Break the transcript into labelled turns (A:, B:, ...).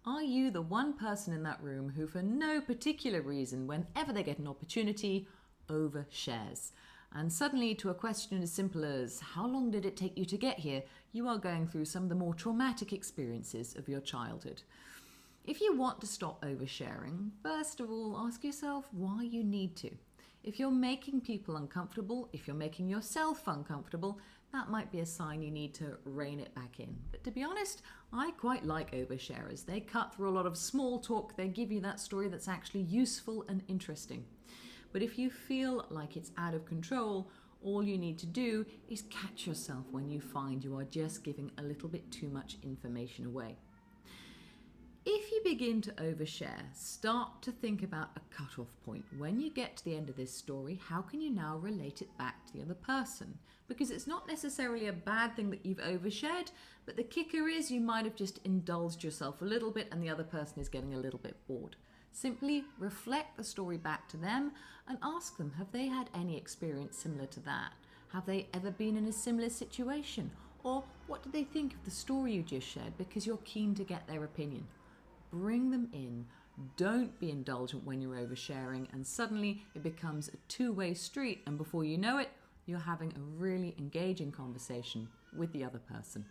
A: Are you the one person in that room who, for no particular reason, whenever they get an opportunity, overshares? And suddenly, to a question as simple as, how long did it take you to get here, you are going through some of the more traumatic experiences of your childhood. If you want to stop oversharing, first of all, ask yourself why you need to. If you're making people uncomfortable, if you're making yourself uncomfortable, that might be a sign you need to rein it back in. But to be honest, I quite like oversharers. They cut through a lot of small talk, they give you that story that's actually useful and interesting. But if you feel like it's out of control, all you need to do is catch yourself when you find you are just giving a little bit too much information away. If you begin to overshare, start to think about a cutoff point. When you get to the end of this story, how can you now relate it back to the other person? Because it's not necessarily a bad thing that you've overshared, but the kicker is you might have just indulged yourself a little bit and the other person is getting a little bit bored. Simply reflect the story back to them and ask them, have they had any experience similar to that? Have they ever been in a similar situation? Or what do they think of the story you just shared, because you're keen to get their opinion? Bring them in. Don't be indulgent when you're oversharing, and suddenly it becomes a two-way street, and before you know it, you're having a really engaging conversation with the other person.